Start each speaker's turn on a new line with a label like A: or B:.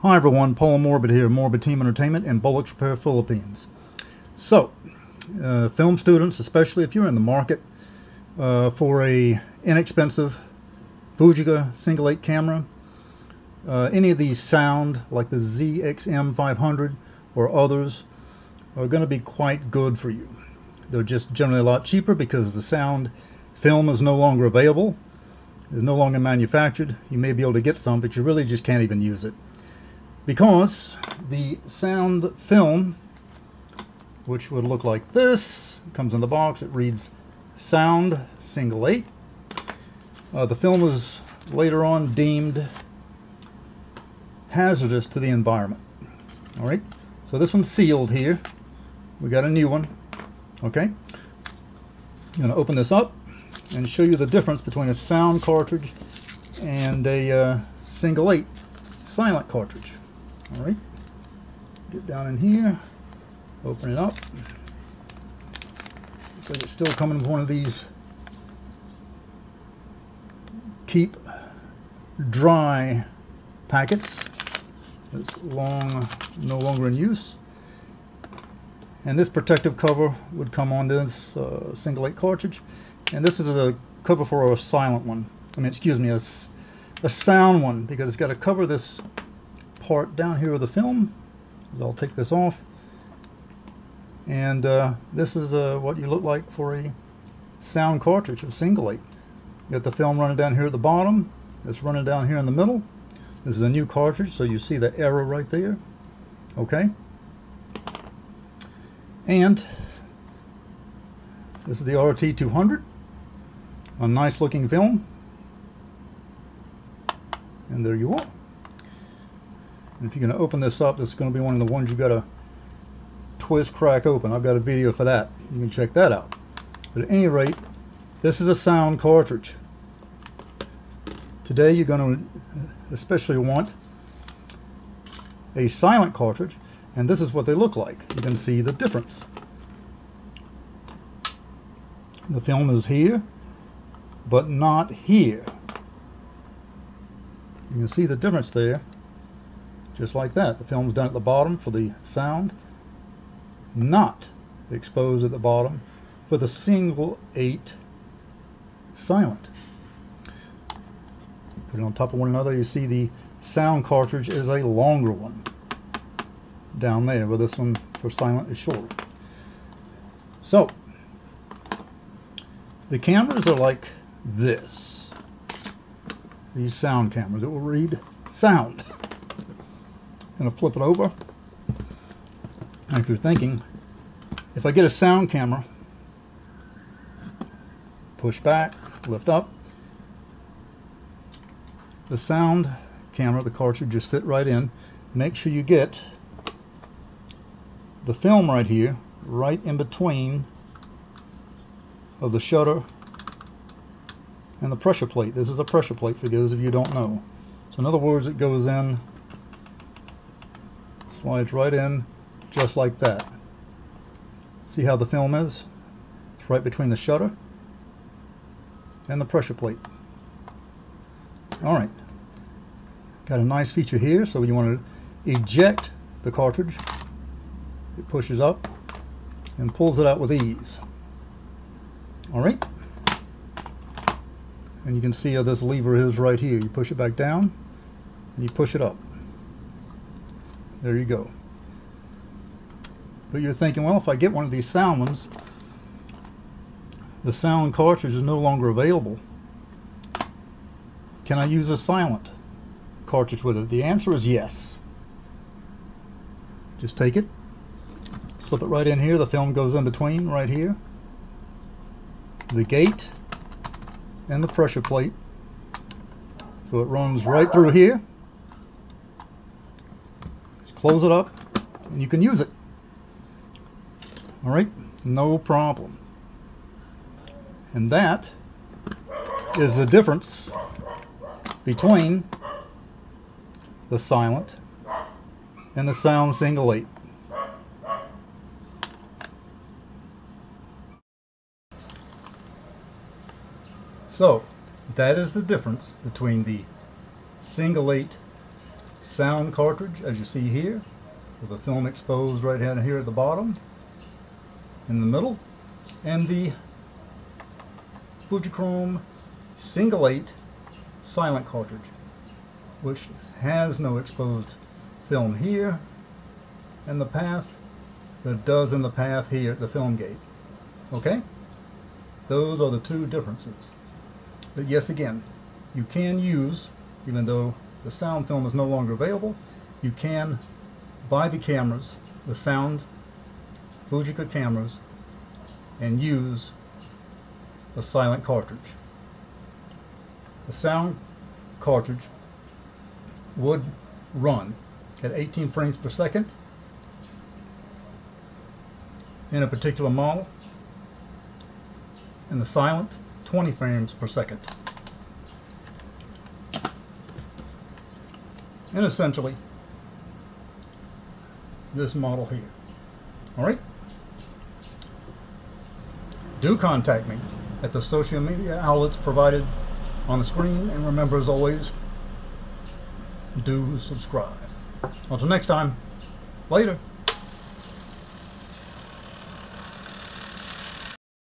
A: Hi everyone, Paul Morbid here, Morbid Team Entertainment and Bolex Repair Philippines. So, film students, especially if you're in the market for a inexpensive Fujica Single-8 camera, any of these sound like the ZXM500 or others are going to be quite good for you. They're just generally a lot cheaper because the sound film is no longer available, is no longer manufactured. You may be able to get some, but you really just can't even use it. Because the sound film, which would look like this, comes in the box, it reads Sound Single-8. The film is later on deemed hazardous to the environment. Alright, so this one's sealed here. We got a new one. Okay, I'm going to open this up and show you the difference between a sound cartridge and a Single-8 silent cartridge. All right, get down in here, open it up. Looks like it's still coming with one of these keep dry packets. It's no longer in use. And this protective cover would come on this Single-8 cartridge. And this is a cover for a silent one. I mean, excuse me, a sound one, because it's got to cover this part down here of the film. So I'll take this off, and this is what you look like for a sound cartridge of Single-8. You got the film running down here at the bottom, it's running down here in the middle. This is a new cartridge, so you see the arrow right there. Okay, and this is the RT200, a nice looking film, and there you are. And if you're going to open this up, this is going to be one of the ones you got to twist, crack open. I've got a video for that. You can check that out. But at any rate, this is a sound cartridge. Today you're going to especially want a silent cartridge, and this is what they look like. You can see the difference. The film is here, but not here. You can see the difference there. Just like that. The film's down at the bottom for the sound, not exposed at the bottom for the Single-8 silent. Put it on top of one another. You see the sound cartridge is a longer one down there, where this one for silent is shorter. So the cameras are like this. These sound cameras, it will read sound. Going to flip it over. And if you're thinking, if I get a sound camera, push back, lift up, the sound camera, the cartridge just fit right in. Make sure you get the film right here, right in between of the shutter and the pressure plate. This is a pressure plate for those of you who don't know. So in other words, it goes in, slides right in, just like that. See how the film is? It's right between the shutter and the pressure plate. Alright, got a nice feature here. So when you want to eject the cartridge, it pushes up and pulls it out with ease. Alright, and you can see how this lever is right here. You push it back down and you push it up. There you go. But you're thinking, well, if I get one of these sound ones, the sound cartridge is no longer available. Can I use a silent cartridge with it? The answer is yes. Just take it, slip it right in here. The film goes in between right here. The gate and the pressure plate. So it runs right through here. Close it up and you can use it. Alright, no problem. And that is the difference between the silent and the sound Single-8. So that is the difference between the Single-8 sound cartridge, as you see here, with the film exposed right down here at the bottom, in the middle, and the Fujichrome Single-8 silent cartridge, which has no exposed film here and the path, but it does in the path here at the film gate. Okay? Those are the two differences. But yes, again, you can use, even though the sound film is no longer available, you can buy the cameras, the sound Fujica cameras, and use a silent cartridge. The sound cartridge would run at 18 frames per second in a particular model, and the silent 20 frames per second. And essentially this model here. Alright? Do contact me at the social media outlets provided on the screen, and remember, as always, do subscribe. Until next time, later.